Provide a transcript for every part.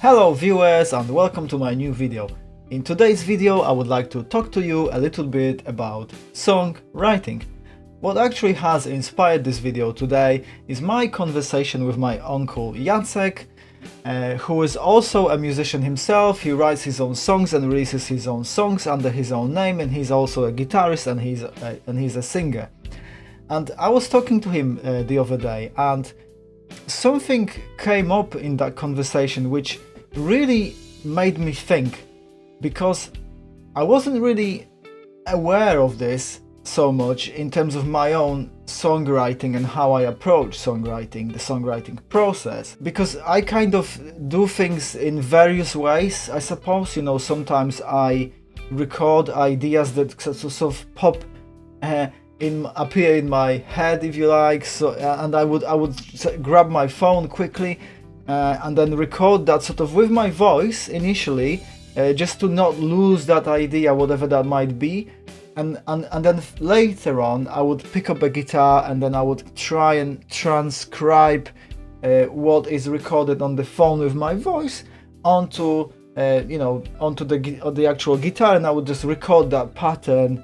Hello viewers and welcome to my new video. In today's video I would like to talk to you a little bit about songwriting. What actually has inspired this video today is my conversation with my uncle Jacek, who is also a musician himself. He writes his own songs and releases his own songs under his own name, and he's also a guitarist and he's a singer. And I was talking to him the other day, and something came up in that conversation which really made me think, because I wasn't really aware of this so much in terms of my own songwriting and how I approach songwriting, the songwriting process, because I kind of do things in various ways, I suppose. Sometimes I record ideas that sort of appear in my head, if you like, and I would grab my phone quickly and then record that sort of with my voice initially, just to not lose that idea, whatever that might be, and then later on I would pick up a guitar and then I would try and transcribe what is recorded on the phone with my voice onto the actual guitar, and I would just record that pattern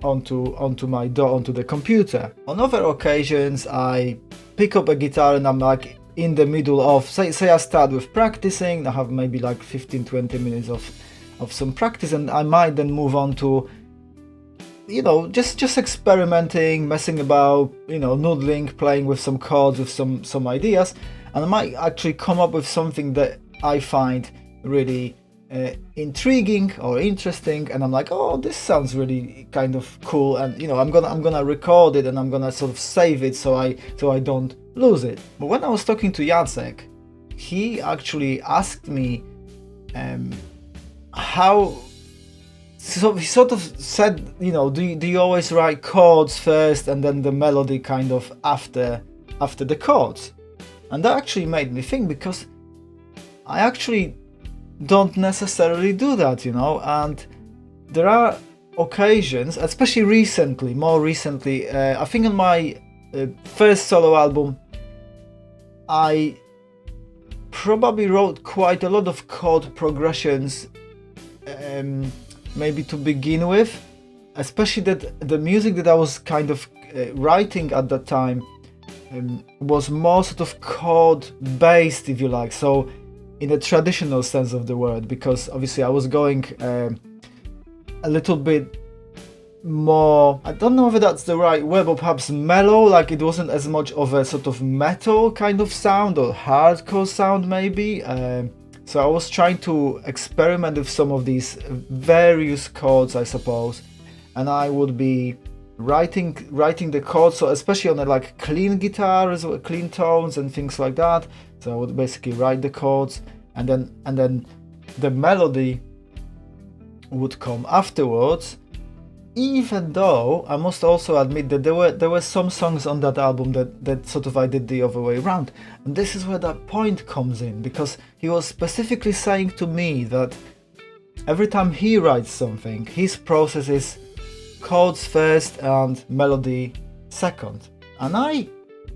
onto the computer. On other occasions I pick up a guitar and I'm like in the middle of, say I start with practicing, I have maybe like 15-20 minutes of some practice, and I might then move on to just experimenting, messing about, noodling, playing with some chords, with some ideas, and I might actually come up with something that I find really intriguing or interesting, and I'm like, oh, this sounds really kind of cool, and I'm gonna record it and I'm gonna sort of save it so I don't lose it. But when I was talking to Jacek, he actually asked me how. So he sort of said, do you always write chords first and then the melody kind of after the chords? And that actually made me think, because I actually don't necessarily do that, and there are occasions, especially more recently, I think on my first solo album, I probably wrote quite a lot of chord progressions, maybe to begin with, especially that the music that I was kind of writing at that time was more sort of chord based, if you like, so in a traditional sense of the word, because obviously I was going a little bit more, I don't know whether that's the right word, but perhaps mellow, like it wasn't as much of a sort of metal kind of sound or hardcore sound maybe. So I was trying to experiment with some of these various chords, I suppose, and I would be writing the chords, so especially on a like clean guitar as well, clean tones and things like that. So I would basically write the chords, and then the melody would come afterwards. Even though I must also admit that there were some songs on that album that sort of I did the other way around, and this is where that point comes in, because he was specifically saying to me that every time he writes something, his process is chords first and melody second. And I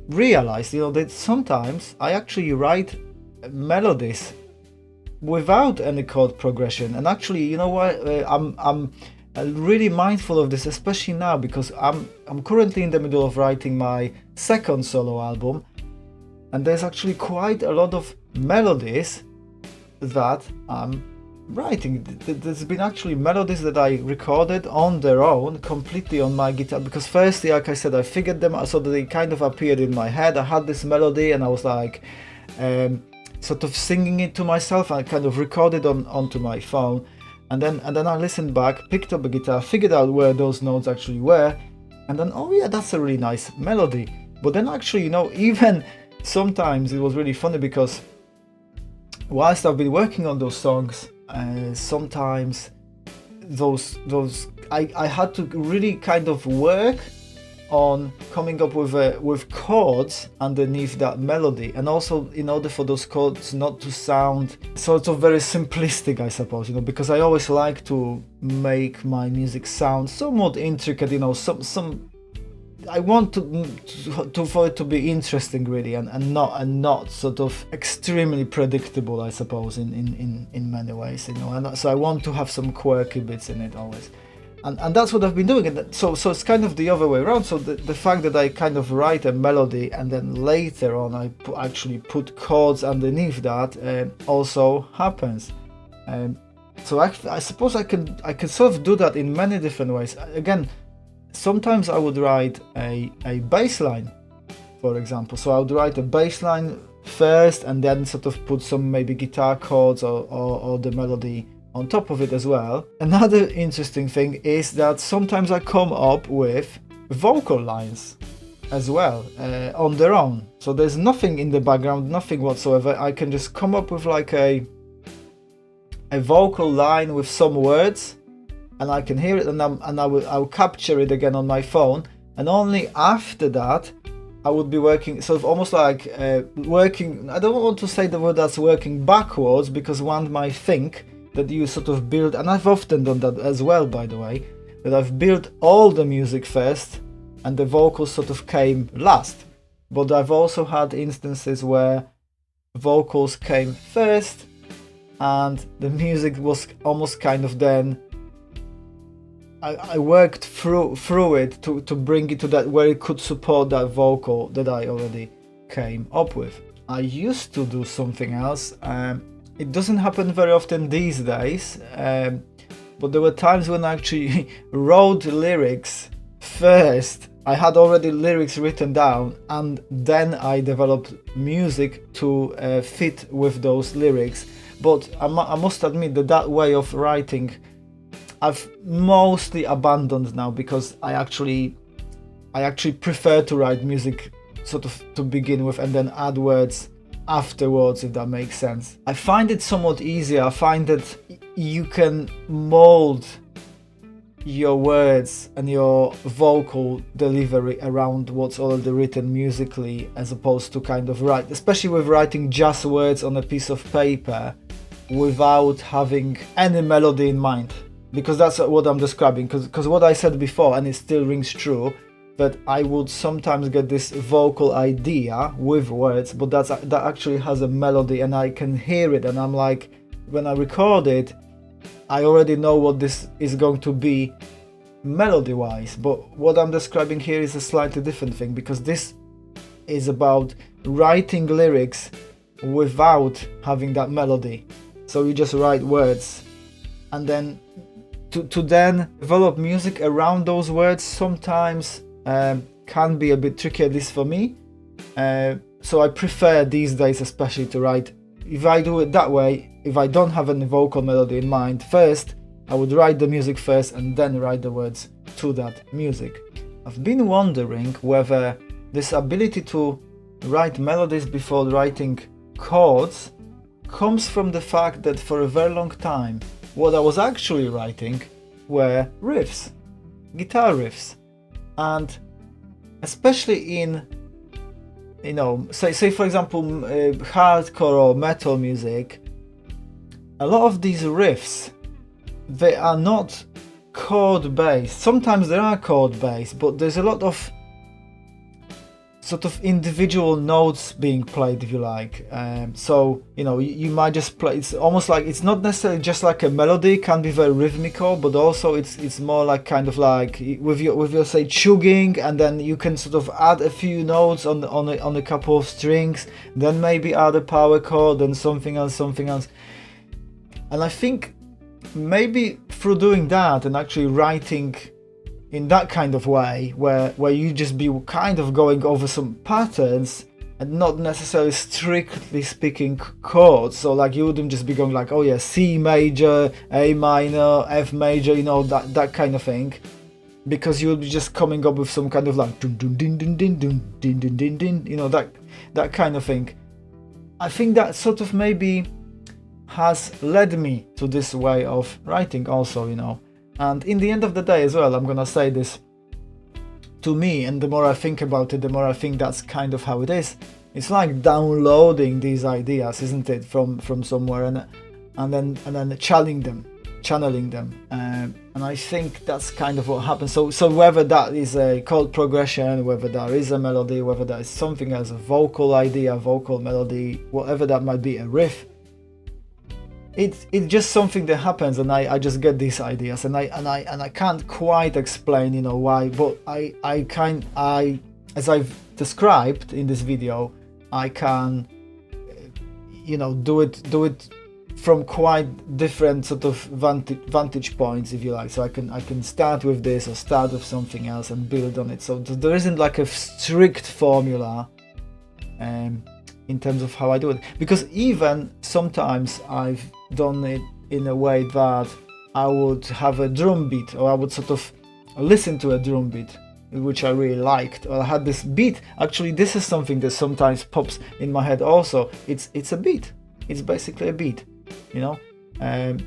realized, that sometimes I actually write melodies without any chord progression, and actually, I'm really mindful of this, especially now, because I'm currently in the middle of writing my second solo album, and there's actually quite a lot of melodies that I'm writing. There's been actually melodies that I recorded on their own, completely on my guitar, because firstly, like I said, I figured them out so that they kind of appeared in my head. I had this melody and I was like sort of singing it to myself. I kind of recorded onto my phone. And then I listened back, picked up a guitar, figured out where those notes actually were, and then, oh yeah, that's a really nice melody. But then actually, even sometimes it was really funny, because whilst I've been working on those songs, sometimes I had to really kind of work on coming up with chords underneath that melody, and also in order for those chords not to sound sort of very simplistic, I suppose, because I always like to make my music sound somewhat intricate, some I want to for it to be interesting really, and not sort of extremely predictable, I suppose, in many ways, you know. And so I want to have some quirky bits in it always. And that's what I've been doing. And so it's kind of the other way around. So the fact that I kind of write a melody and then later on I actually put chords underneath that also happens. So I suppose I can sort of do that in many different ways. Again, sometimes I would write a bass line, for example. So I would write a bass line first and then sort of put some maybe guitar chords or the melody on top of it as well. Another interesting thing is that sometimes I come up with vocal lines as well on their own. So there's nothing in the background, nothing whatsoever. I can just come up with like a vocal line with some words, and I can hear it, and I'll capture it again on my phone, and only after that I would be working sort of almost like working. I don't want to say the word that's working backwards, because one might think that you sort of build, and I've often done that as well, by the way, that I've built all the music first and the vocals sort of came last. But I've also had instances where vocals came first and the music was almost kind of then I worked through it to bring it to that where it could support that vocal that I already came up with. I used to do something else. It doesn't happen very often these days, but there were times when I actually wrote lyrics first. I had already lyrics written down, and then I developed music to fit with those lyrics. But I must admit that way of writing I've mostly abandoned now, because I actually prefer to write music sort of to begin with and then add words afterwards, if that makes sense. I find it somewhat easier. I find that you can mold your words and your vocal delivery around what's already written musically, as opposed to kind of write, especially with writing just words on a piece of paper without having any melody in mind. Because that's what I'm describing, because what I said before, and it still rings true, that I would sometimes get this vocal idea with words, but that actually has a melody and I can hear it, and I'm like, when I record it, I already know what this is going to be melody wise. But what I'm describing here is a slightly different thing, because this is about writing lyrics without having that melody. So you just write words, and then to then develop music around those words sometimes can be a bit tricky, at least for me. So I prefer these days especially to write, if I do it that way, if I don't have any vocal melody in mind first, I would write the music first and then write the words to that music. I've been wondering whether this ability to write melodies before writing chords comes from the fact that for a very long time what I was actually writing were riffs, guitar riffs, and especially in, you know, say for example hardcore or metal music, a lot of these riffs, they are not chord based. Sometimes they are chord based, but there's a lot of sort of individual notes being played, if you like. So, you know, you might just play, it's almost like, it's not necessarily just like a melody, it can be very rhythmical, but also it's more like kind of like with your say chugging, and then you can sort of add a few notes on a couple of strings, then maybe add a power chord, then something else. And I think maybe through doing that and actually writing in that kind of way, where you just be kind of going over some patterns and not necessarily strictly speaking chords. So like you wouldn't just be going like, oh yeah, C major, A minor, F major, you know, that kind of thing, because you would be just coming up with some kind of like dun dun dun dun dun dun dun dun dun dun, you know, that kind of thing. I think that sort of maybe has led me to this way of writing also, you know. And in the end of the day as well, I'm gonna say this, to me, and the more I think about it, the more I think that's kind of how it is. It's like downloading these ideas, isn't it, from somewhere, and then channeling channeling them, and I think that's kind of what happens. So whether that is a chord progression, whether that is a melody, whether that is something else, a vocal idea, vocal melody, whatever that might be, a riff, it's just something that happens, and I just get these ideas, and I can't quite explain, you know, why, but I as I've described in this video, I can, you know, do it from quite different sort of vantage points, if you like. So I can start with this or start with something else and build on it. So there isn't like a strict formula in terms of how I do it, because even sometimes I've done it in a way that I would have a drum beat, or I would sort of listen to a drum beat which I really liked, or I had this beat. Actually, this is something that sometimes pops in my head also. It's a beat. It's basically a beat, you know, and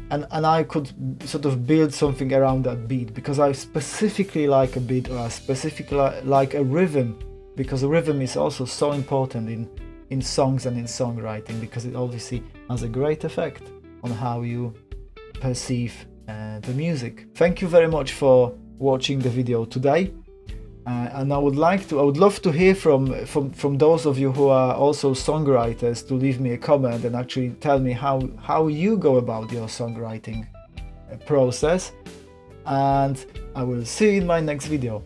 I could sort of build something around that beat because I specifically like a beat, or I specifically like a rhythm, because a rhythm is also so important in songs and in songwriting, because it obviously has a great effect on how you perceive the music. Thank you very much for watching the video today. And I would love to hear from those of you who are also songwriters, to leave me a comment and actually tell me how you go about your songwriting process. And I will see you in my next video.